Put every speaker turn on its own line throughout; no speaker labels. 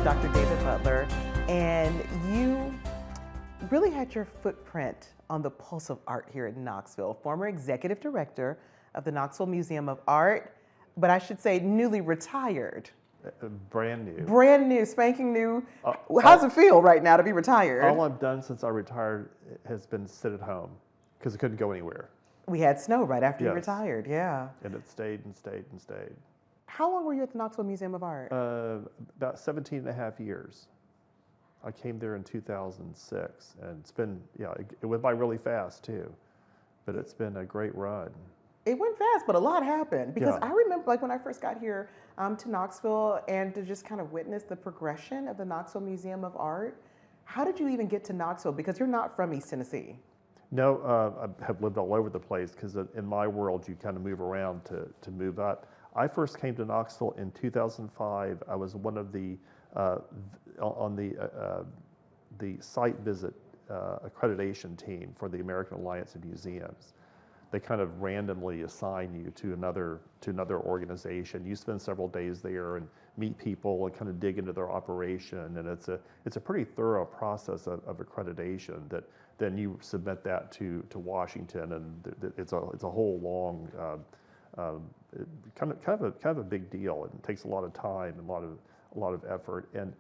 Dr. David Butler, and you really had your footprint on the pulse of art here in Knoxville. Former executive director of the Knoxville Museum of Art, but I should say newly retired.
Brand new.
Brand new, spanking new. How's it feel right now to be retired?
All I've done since I retired has been sit at home because I couldn't go anywhere.
We had snow right after you
Yes.
retired, yeah.
And it stayed and stayed and stayed.
How long were you at the Knoxville Museum of Art?
About 17 and a half years. I came there in 2006, and it's been, it went by really fast too, but it's been a great run.
It went fast, but a lot happened. Because
Yeah.
I remember like when I first got here to Knoxville and to just kind of witness the progression of the Knoxville Museum of Art. How did you even get to Knoxville? Because you're not from East Tennessee.
No, I have lived all over the place because in my world, you kind of move around to move up. I first came to Knoxville in 2005. I was one of the, on the site visit accreditation team for the American Alliance of Museums. They kind of randomly assign you to another organization. You spend several days there and meet people and kind of dig into their operation. And it's a pretty thorough process of accreditation that then you submit that to Washington, and it's a whole long kind of a big deal. It takes a lot of time and a lot of effort. And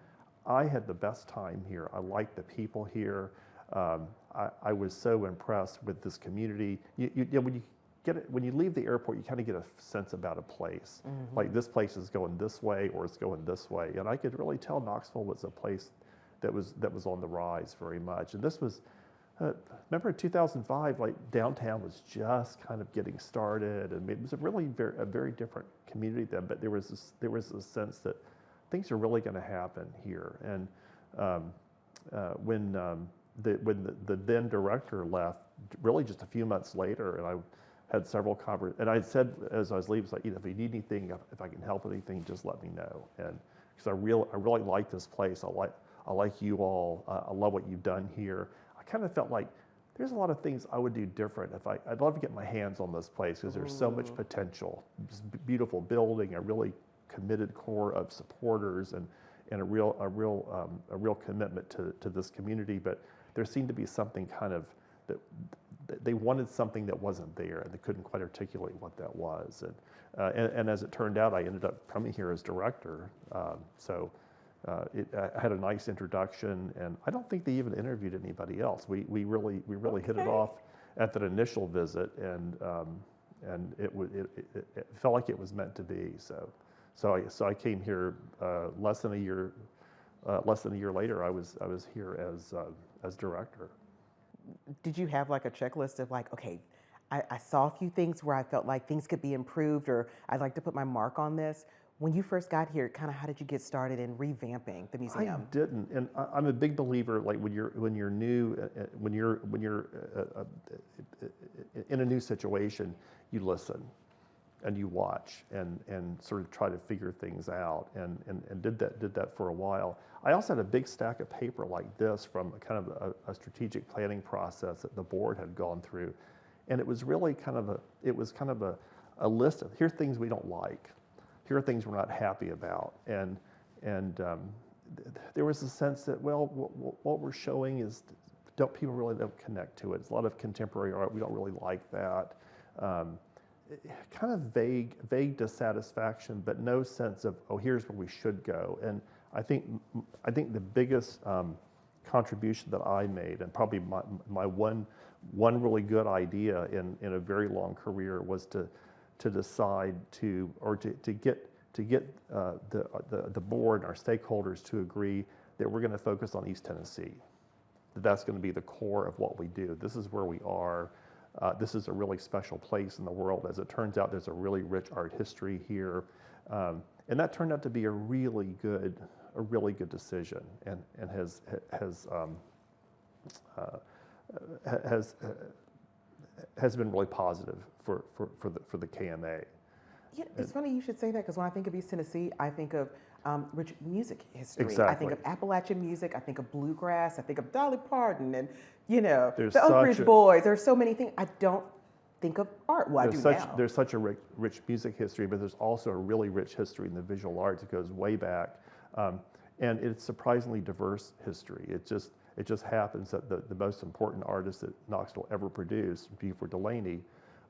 I had the best time here. I like the people here. I was so impressed with this community. When you leave the airport, you kind of get a sense about a place. Mm-hmm. Like this place is going this way, or it's going this way, and I could really tell Knoxville was a place that was on the rise very much. And this was, remember in 2005, like downtown was just kind of getting started, and it was a very different community then. But there was a sense that things are really going to happen here. And when the then director left, really just a few months later, and I had several conversations, and I said as I was leaving, like, if you need anything, if I can help with anything, just let me know. And because I really like this place, I like you all, I love what you've done here. I kind of felt like there's a lot of things I would do different if I'd love to get my hands on this place because there's so much potential. Just beautiful building, a really committed core of supporters, and a real commitment to this community. But there seemed to be something kind of that they wanted something that wasn't there, and they couldn't quite articulate what that was. And as it turned out, I ended up coming here as director. I had a nice introduction, and I don't think they even interviewed anybody else. We really hit it off at that initial visit, and it felt like it was meant to be. So I came here less than a year later. I was here as director.
Did you have like a checklist of like, okay, I saw a few things where I felt like things could be improved, or I'd like to put my mark on this? When you first got here, kind of how did you get started in revamping the museum?
I didn't, and I'm a big believer. Like when you're new, when you're in a new situation, you listen and you watch and sort of try to figure things out, and did that for a while. I also had a big stack of paper like this from kind of a strategic planning process that the board had gone through, and it was really kind of a list of, here's things we don't like, here are things we're not happy about, and there was a sense that, well, what we're showing is people really don't connect to it. It's a lot of contemporary art. We don't really like that. Kind of vague dissatisfaction, but no sense of, oh, here's where we should go. And I think the biggest contribution that I made, and probably my one really good idea in a very long career, was to decide to get the board and our stakeholders to agree that we're going to focus on East Tennessee. That's going to be the core of what we do. This is where we are. This is a really special place in the world. As it turns out, there's a really rich art history here, and that turned out to be a really good decision, and has been really positive for the KMA.
Yeah, it's funny you should say that, because when I think of East Tennessee, I think of rich music history.
Exactly.
I think of Appalachian music. I think of bluegrass. I think of Dolly Parton, and the
There's
Oak Ridge Boys. There's so many things. I don't think of art. Well, I do now.
There's such a rich music history, but there's also a really rich history in the visual arts. It goes way back. and it's surprisingly diverse history. It just happens that the most important artist that Knoxville ever produced, Buford Delaney,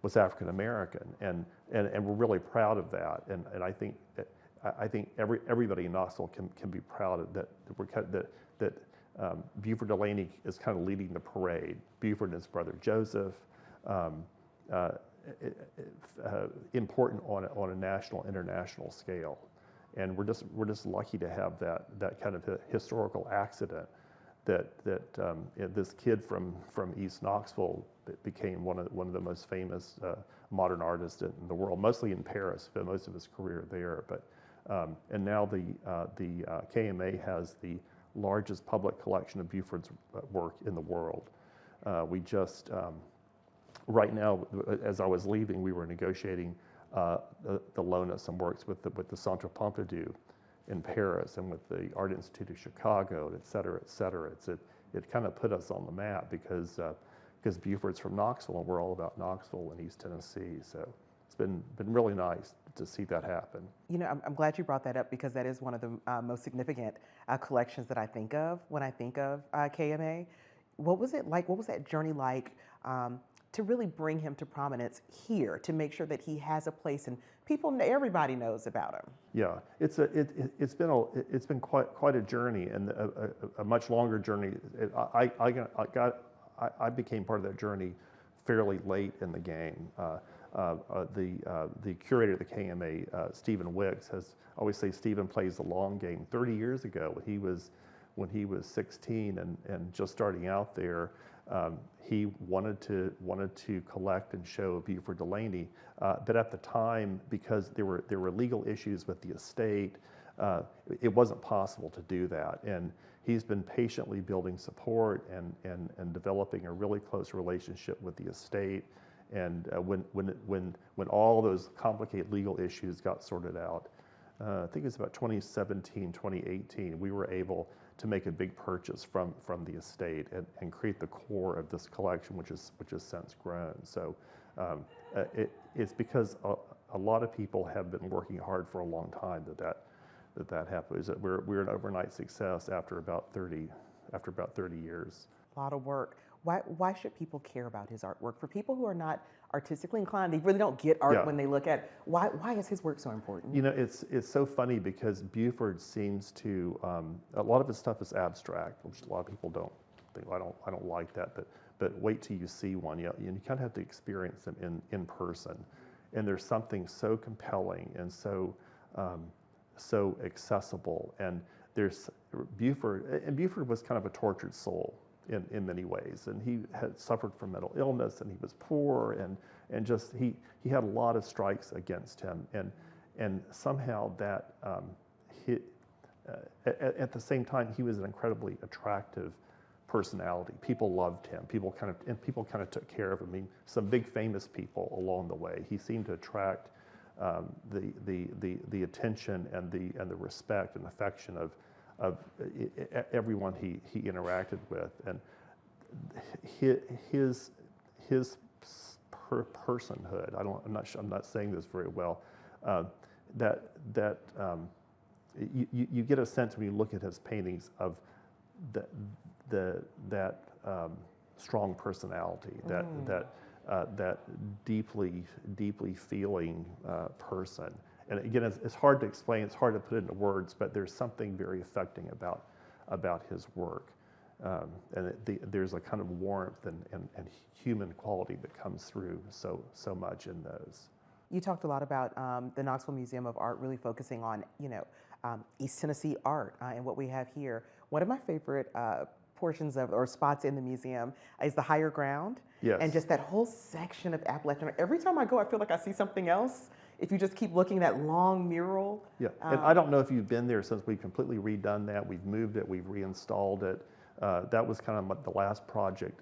was African American, and we're really proud of that. And I think everybody in Knoxville can be proud of that. Buford Delaney is kind of leading the parade. Buford and his brother Joseph, important on a national, international scale, and we're just lucky to have that kind of a historical accident. That this kid from East Knoxville became one of the most famous modern artists in the world, mostly in Paris, but most of his career there. But and now the KMA has the largest public collection of Buford's work in the world. We just right now, as I was leaving, we were negotiating the loan of some works with the Centre Pompidou in Paris and with the Art Institute of Chicago, et cetera, et cetera. It kind of put us on the map because Buford's from Knoxville and we're all about Knoxville and East Tennessee. So it's been really nice to see that happen.
You know, I'm glad you brought that up because that is one of the most significant collections that I think of when I think of KMA. What was it like? What was that journey like to really bring him to prominence here, to make sure that he has a place and everybody knows about him?
Yeah, it's been quite a journey and a much longer journey. I became part of that journey fairly late in the game. The curator of the KMA, Stephen Wicks, has always say Stephen plays the long game. 30 years ago, when he was 16 and just starting out there, he wanted to collect and show Buford Delaney, but at the time, because there were legal issues with the estate, it wasn't possible to do that. And he's been patiently building support and developing a really close relationship with the estate. And when all those complicated legal issues got sorted out, I think it's about 2017, 2018, we were able to make a big purchase from the estate and create the core of this collection, which has since grown. So it's because a lot of people have been working hard for a long time that happened. We're an overnight success after about 30 years.
A lot of work. Why should people care about his artwork? For people who are not artistically inclined, they really don't get art when they look at it. Why is his work so important?
You know, it's so funny because Buford seems to a lot of his stuff is abstract, which a lot of people don't think. I don't like that, but wait till you see one. You kind of have to experience them in person, and there's something so compelling and so accessible. And there's Buford was kind of a tortured soul in many ways, and he had suffered from mental illness, and he was poor, and just he had a lot of strikes against him, and somehow that at the same time he was an incredibly attractive personality. People loved him. People kind of took care of him. I mean, some big famous people along the way. He seemed to attract the attention and the respect and affection of everyone he interacted with, and his personhood. I'm not saying this very well. You get a sense when you look at his paintings of that strong personality, that deeply feeling person. And again, it's hard to explain, it's hard to put into words, but there's something very affecting about his work. And there's a kind of warmth and human quality that comes through so much in those.
You talked a lot about the Knoxville Museum of Art really focusing on, East Tennessee art and what we have here. One of my favorite portions of or spots in the museum is the higher ground.
Yes.
And just that whole section of Appalachian. Every time I go, I feel like I see something else. If you just keep looking, that long mural.
Yeah, and I don't know if you've been there since we've completely redone that. We've moved it, we've reinstalled it. That was kind of the last project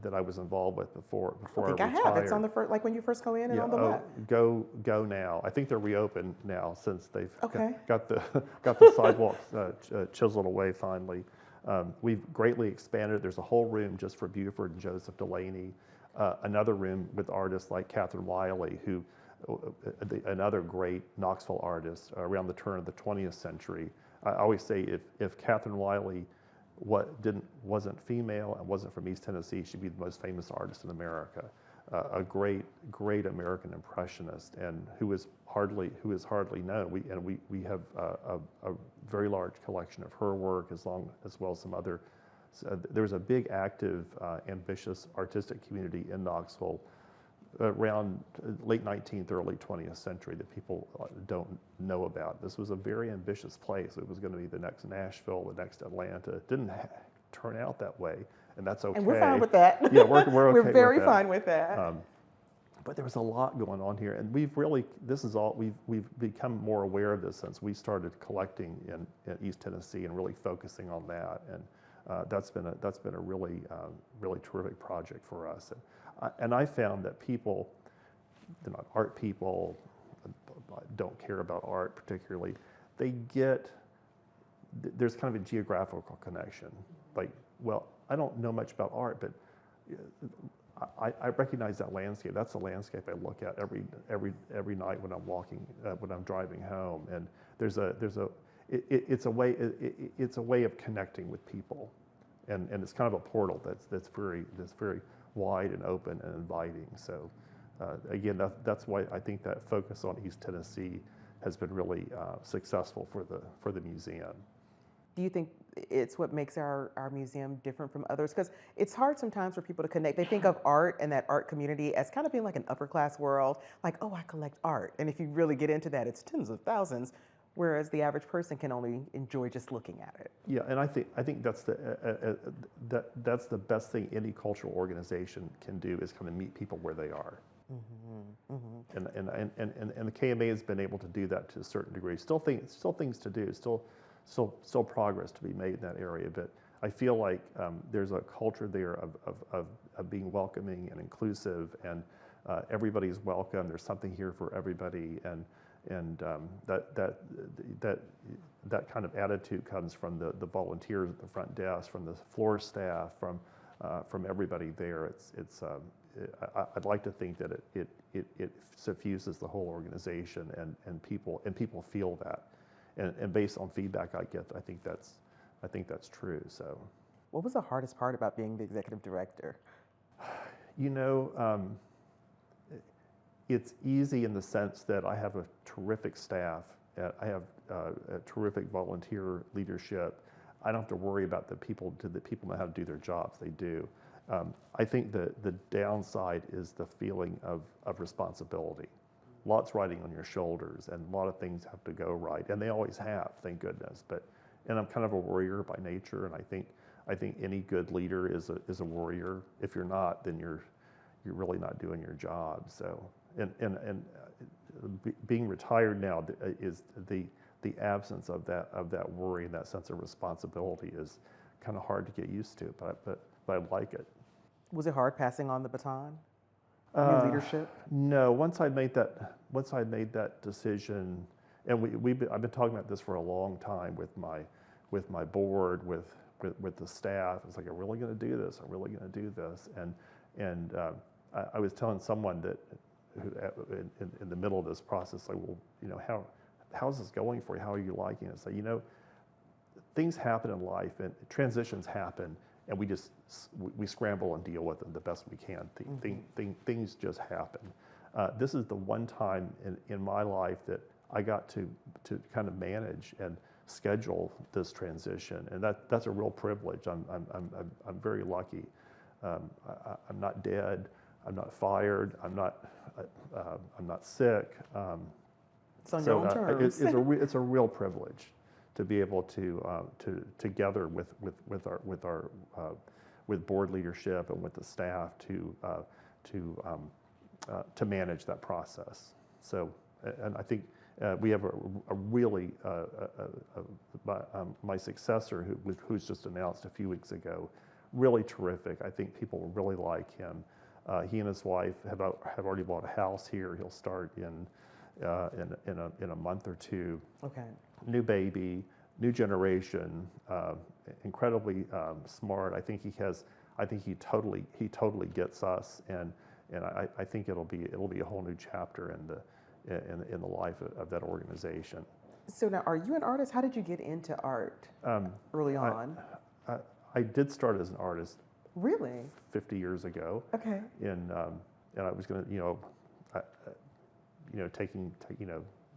that I was involved with before I retired.
I have. It's on the first, like when you first go in and on the left.
Go now. I think they're reopened now since they've got the sidewalks chiseled away finally. We've greatly expanded. There's a whole room just for Buford and Joseph Delaney. Another room with artists like Catherine Wiley, who another great Knoxville artist around the turn of the 20th century. I always say if Catherine Wiley wasn't female and wasn't from East Tennessee, she'd be the most famous artist in America. A great American impressionist, and who is hardly known. We have a very large collection of her work, as well as some other. There's a big, active, ambitious artistic community in Knoxville around late 19th, early 20th century that people don't know about. This was a very ambitious place. It was going to be the next Nashville, the next Atlanta. It didn't turn out that way, and that's okay.
And we're fine with that.
Yeah, we're okay.
We're very fine with that.
But there was a lot going on here, and we've become more aware of this since we started collecting in East Tennessee and really focusing on that. And that's been a really terrific project for us. And I found that people, they're not art people, don't care about art particularly. There's kind of a geographical connection. Like, well, I don't know much about art, but I recognize that landscape. That's the landscape I look at every night when I'm walking, when I'm driving home. And it's a way of connecting with people, and it's kind of a portal that's very wide and open and inviting. So again, that's why I think that focus on East Tennessee has been really successful for the museum.
Do you think it's what makes our museum different from others? Because it's hard sometimes for people to connect. They think of art and that art community as kind of being like an upper class world, like, oh, I collect art. And if you really get into that, it's tens of thousands, whereas the average person can only enjoy just looking at it.
Yeah, and I think that's that's the best thing any cultural organization can do, is kind of meet people where they are. Mm-hmm, mm-hmm. And the KMA has been able to do that to a certain degree. Still things to do. Still progress to be made in that area, but I feel like there's a culture there of being welcoming and inclusive, and everybody's welcome. There's something here for everybody, and that kind of attitude comes from the volunteers at the front desk, from the floor staff, from everybody there. I'd like to think that it suffuses the whole organization, and people feel that. And based on feedback I get, I think that's true. So,
what was the hardest part about being the executive director?
You know, it's easy in the sense that I have a terrific staff. I have a terrific volunteer leadership. I don't have to worry about the people know how to do their jobs. They do. I think the downside is the feeling of responsibility. Lots riding on your shoulders, and a lot of things have to go right, and they always have, thank goodness. And I'm kind of a warrior by nature, and I think any good leader is a warrior. If you're not, then you're really not doing your job. So, and being retired now is the absence of that worry and that sense of responsibility is kind of hard to get used to, but I like it.
Was it hard passing on the baton? New leadership?
No. Once I made that decision, and I've been talking about this for a long time with my board, with the staff. It's like, I'm really going to do this. I'm really going to do this. And I was telling someone that in the middle of this process, like, well, you know, how's this going for you? How are you liking it? So, you know, things happen in life, and transitions happen. And we scramble and deal with them the best we can. Things just happen. This is the one time in my life that I got to kind of manage and schedule this transition, and that's a real privilege. I'm very lucky. I'm not dead. I'm not fired. I'm not sick.
It's on your own terms.
It's a real privilege to be able to together with board leadership and with the staff to manage that process. So, and I think we have a really my successor who's just announced a few weeks ago, really terrific. I think people will really like him. He and his wife have already bought a house here. He'll start in a month or two.
Okay.
New baby, new generation, incredibly smart. I think he totally gets us, and I think it'll be a whole new chapter in the life of that organization.
So now, are you an artist? How did you get into art early
I,
on?
I, I did start as an artist
Really?
50 years ago,
Okay.
and I was going to, taking,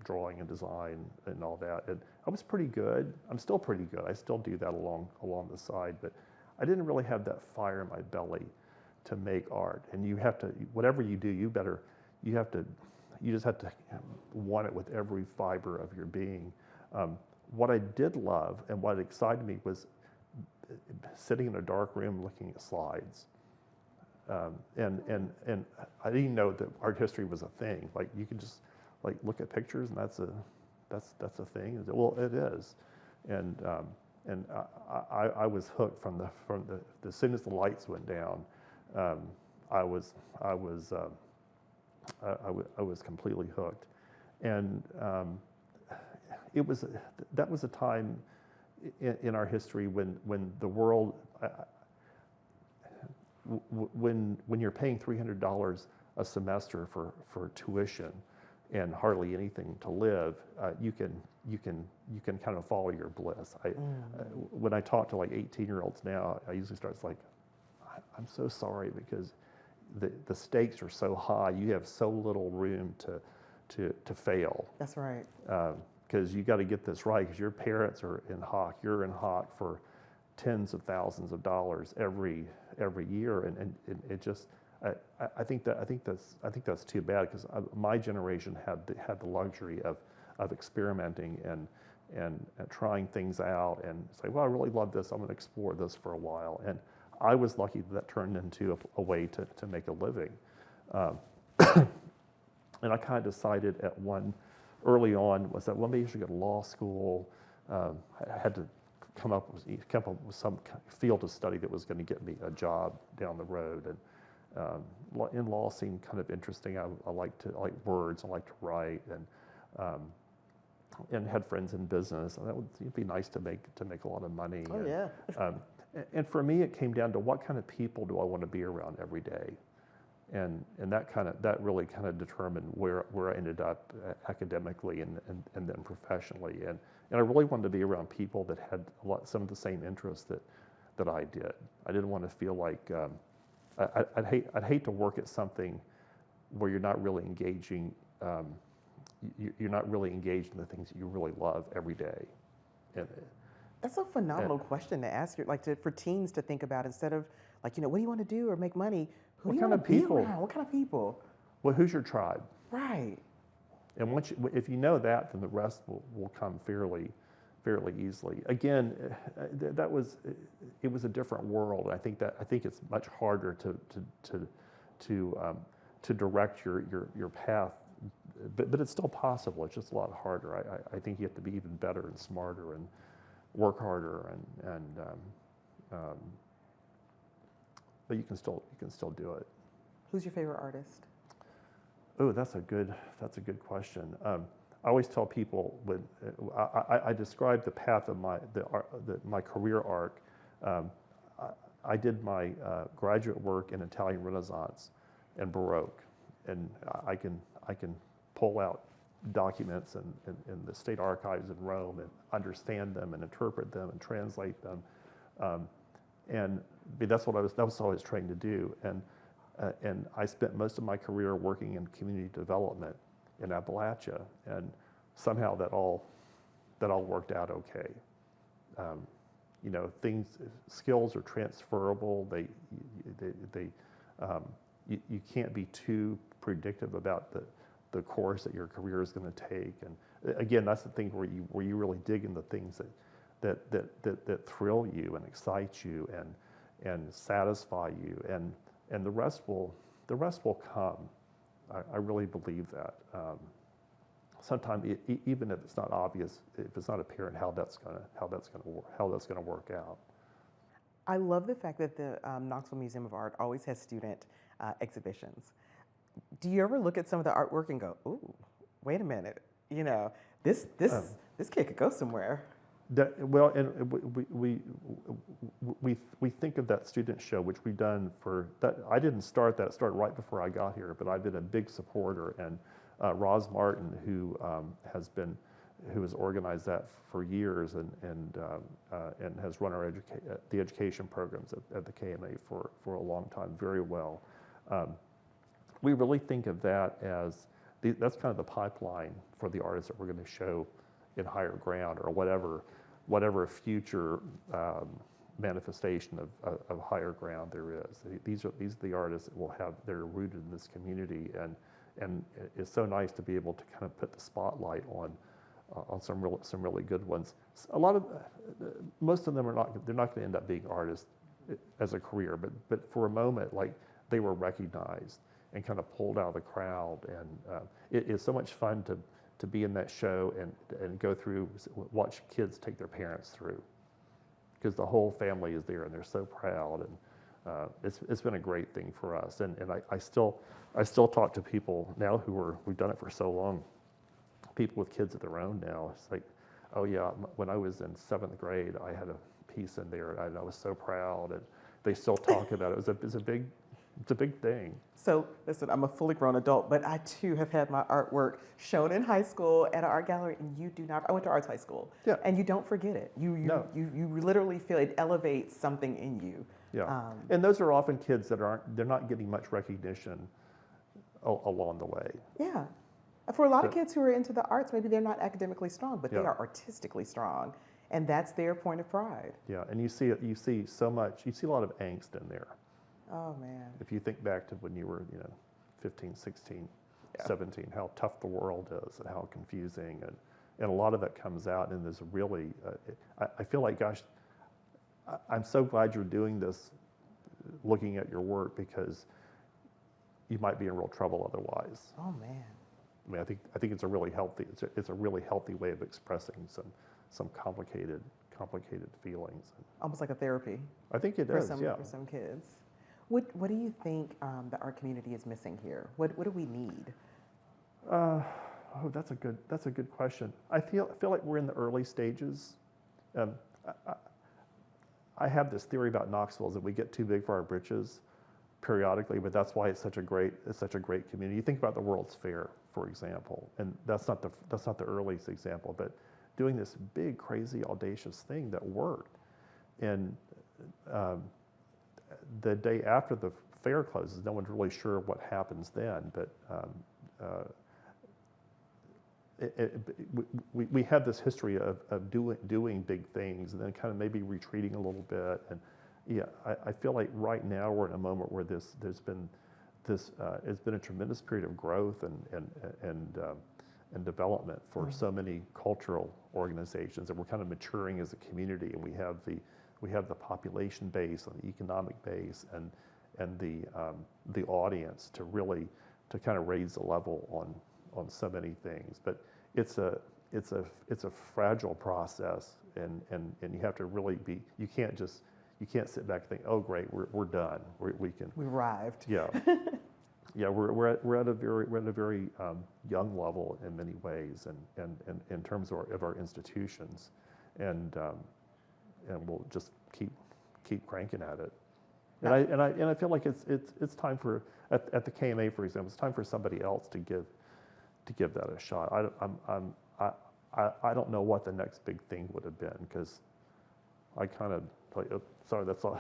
drawing and design and all that, and I was pretty good. I'm still pretty good. I still do that along the side, but I didn't really have that fire in my belly to make art. And you have to, whatever you do, you just have to want it with every fiber of your being. What I did love and what excited me was sitting in a dark room looking at slides. And I didn't know that art history was a thing. Like you can just like look at pictures and that's a thing. Well, it is. And I was hooked from the as soon as the lights went down. I was completely hooked, and that was a time in our history when the world, when you're paying $300 a semester for tuition and hardly anything to live, you can kind of follow your bliss. When I talk to like 18-year-olds now, I usually start like, I'm so sorry because the stakes are so high. You have so little room to fail.
That's right.
Because you got to get this right. Because your parents are in hock. You're in hock for tens of thousands of dollars every year, and it just. I think that's too bad because my generation had the luxury of experimenting and trying things out and say, well, I really love this. I'm going to explore this for a while. And I was lucky that turned into a way to make a living. And I kind of decided early on was that, well, maybe I should go to law school. I had to come up with some field of study that was going to get me a job down the road. And in law seemed kind of interesting. I like words. I like to write, and had friends in business. And it'd be nice to make a lot of money.
Oh,
and,
yeah.
And for me, it came down to what kind of people do I want to be around every day, and that really kind of determined where I ended up academically and then professionally. And I really wanted to be around people that had some of the same interests that I did. I didn't want to feel like I'd hate to work at something where you're not really engaging. You're not really engaged in the things that you really love every day. And,
That's a phenomenal question to ask, for teens to think about instead of what do you want to do or make money? Who do you want to be around? What kind of people?
Well, who's your tribe?
Right.
And if you know that, then the rest will come fairly easily. Again, it was a different world. I think it's much harder to direct your path, but it's still possible. It's just a lot harder. I think you have to be even better and smarter and work harder but you can still do it.
Who's your favorite artist?
Oh, that's a good question. I always tell people when I describe the path of my career arc. I did my graduate work in Italian Renaissance and Baroque, and I can pull out documents in the state archives in Rome and understand them and interpret them and translate them, and that's what I was trained to do. And I spent most of my career working in community development in Appalachia, and somehow that all worked out okay. Skills are transferable. You can't be too predictive about the course that your career is going to take. And again, that's the thing where you really dig in the things that thrill you and excite you and satisfy you, and the rest will come. I really believe that. Sometimes, even if it's not obvious, if it's not apparent how that's gonna work out.
I love the fact that the Knoxville Museum of Art always has student exhibitions. Do you ever look at some of the artwork and go, "Ooh, wait a minute, this kid could go somewhere"?
Well, and we think of that student show, which we've done for that. I didn't start that; it started right before I got here. But I've been a big supporter, and Roz Martin, who has been who has organized that for years and has run our the education programs at the KMA for a long time very well. We really think of that as that's kind of the pipeline for the artists that we're going to show in Higher Ground or whatever future manifestation of Higher Ground there is. These are the artists that will have, they're rooted in this community, and it's so nice to be able to kind of put the spotlight on some really good ones. Most of them they're not going to end up being artists as a career, but for a moment, like, they were recognized and kind of pulled out of the crowd, and it is so much fun to be in that show and go through, watch kids take their parents through, because the whole family is there and they're so proud, and it's been a great thing for us. And I still talk to people now we've done it for so long, people with kids of their own now. It's like, oh yeah, when I was in 7th grade, I had a piece in there and I was so proud, and they still talk about it. It's a big thing.
So listen, I'm a fully grown adult, but I too have had my artwork shown in high school at an art gallery, and you do not. I went to arts high school,
yeah,
and you don't forget it. You literally feel it elevates something in you.
Yeah, and those are often kids that they're not getting much recognition along the way.
Yeah, for a lot of kids who are into the arts, maybe they're not academically strong, but they are artistically strong, and that's their point of pride.
Yeah, and you see so much. You see a lot of angst in there.
Oh man.
If you think back to when you were, 15, 16, 17, how tough the world is and how confusing, and a lot of that comes out, and there's really, I feel like, gosh, I'm so glad you're doing this, looking at your work, because you might be in real trouble otherwise.
Oh man.
I mean, I think it's a really healthy, it's a really healthy way of expressing some complicated feelings.
Almost like a therapy.
I think it is, yeah.
For some kids. What do you think the art community is missing here? What do we need?
That's a good question. I feel like we're in the early stages. I have this theory about Knoxville, is that we get too big for our britches periodically, but that's why it's such a great community. You think about the World's Fair, for example, and that's not the earliest example, but doing this big, crazy, audacious thing that worked, and the day after the fair closes, no one's really sure what happens then, but we have this history of doing big things and then kind of maybe retreating a little bit. And yeah, I feel like right now we're in a moment where there's been it's been a tremendous period of growth and development for so many cultural organizations, and we're kind of maturing as a community, and we have the population base and the economic base and the audience to kind of raise the level on so many things. But it's a fragile process, and you have to really be, you can't sit back and think, oh great, we're done, we
arrived.
Yeah. Yeah, we're at a very young level in many ways, and in terms of our institutions, and we'll just keep cranking at it. And I feel like it's time for, at the KMA, for example, it's time for somebody else to give that a shot. I don't know what the next big thing would have been, because I kind of like, oh, sorry, that's all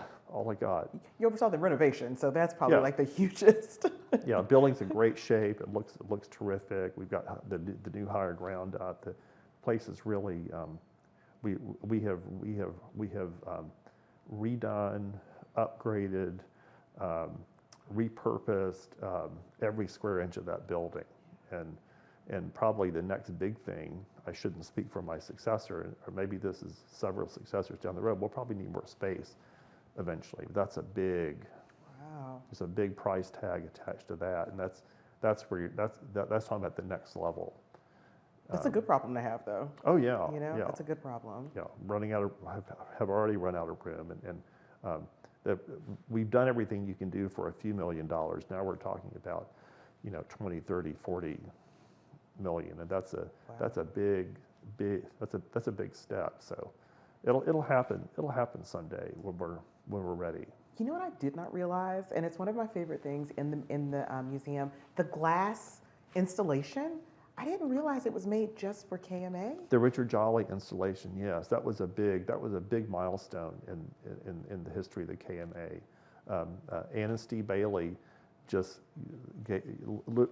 I got.
You oversaw the renovation, so that's probably like the hugest.
Yeah, building's in great shape. It looks terrific. We've got the new Higher Ground up. The place is really we have redone, upgraded, repurposed every square inch of that building, and probably the next big thing, I shouldn't speak for my successor, or maybe this is several successors down the road, we'll probably need more space eventually. But that's a big, there's a big price tag attached to that, and that's talking about the next level.
That's a good problem to have, though.
Oh yeah,
yeah. That's a good problem.
Yeah, have already run out of room, and we've done everything you can do for a few $1 million. Now we're talking about 20, 30, 40 million, and that's a big step. So it'll happen someday when we're ready.
You know what I did not realize, and it's one of my favorite things in the museum, the glass installation. I didn't realize it was made just for KMA.
The Richard Jolly installation, yes, that was a big milestone in the history of the KMA. Ann and Steve Bailey just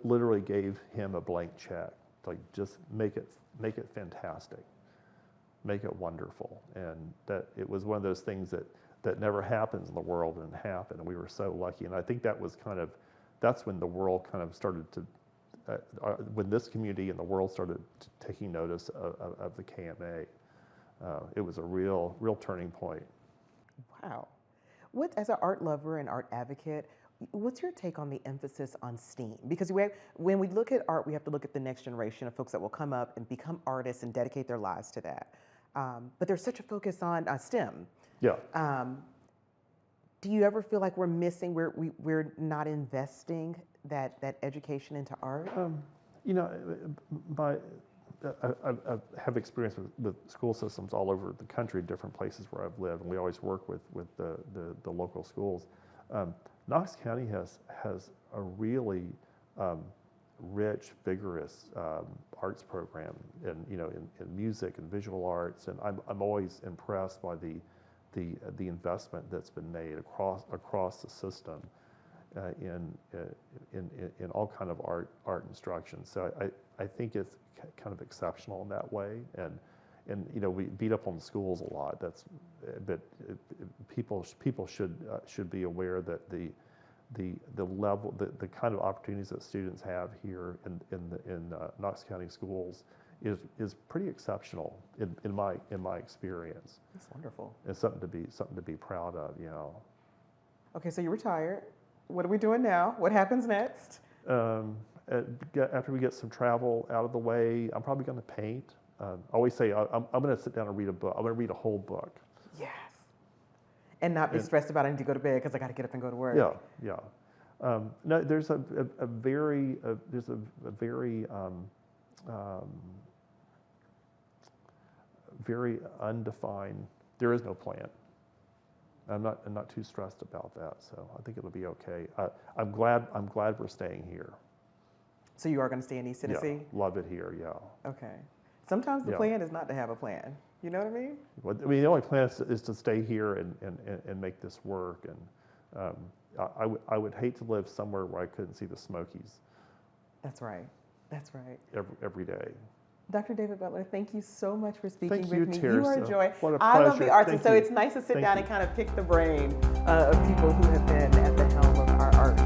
literally gave him a blank check, like just make it fantastic, make it wonderful, and that it was one of those things that never happens in the world, and happened, and we were so lucky. And I think that's when the world kind of started to. When this community and the world started taking notice of the KMA, it was a real turning point.
Wow. As an art lover and art advocate, what's your take on the emphasis on STEAM? Because when we look at art, we have to look at the next generation of folks that will come up and become artists and dedicate their lives to that. But there's such a focus on STEM.
Yeah.
Do you ever feel like we're missing, we're not investing that education into art?
You know, I have experience with school systems all over the country, different places where I've lived, and we always work with the local schools. Knox County has a really rich, vigorous arts program, in music and visual arts, and I'm always impressed by the investment that's been made across the system in all kind of art instruction. So I think it's kind of exceptional in that way, and we beat up on the schools a lot. But people should be aware that the level, the kind of opportunities that students have here in Knox County schools is pretty exceptional in my experience.
That's wonderful.
It's something to be proud of,
Okay, so you're retired. What are we doing now? What happens next?
After we get some travel out of the way, I'm probably going to paint. I always say I'm going to sit down and read a book. I'm going to read a whole book.
Yes. And not be stressed about I need to go to bed because I got to get up and go to work.
Yeah. No, there's a very very undefined. There is no plan. I'm not too stressed about that, so I think it'll be okay. I'm glad we're staying here.
So you are going to stay in East Tennessee?
Yeah, love it here. Yeah.
Okay. Sometimes the plan is not to have a plan. You know what I mean?
Well, I mean, the only plan is to stay here and make this work. And I would hate to live somewhere where I couldn't see the Smokies.
That's right. That's right.
Every day.
Dr. David Butler, thank you so much for speaking
with
me.
Tearsa.
You are a joy.
What a
I love
pleasure.
the arts,
Thank
and so
you.
it's nice to sit
Thank
down
you.
and kind of pick the brain of people who have been at the helm of our art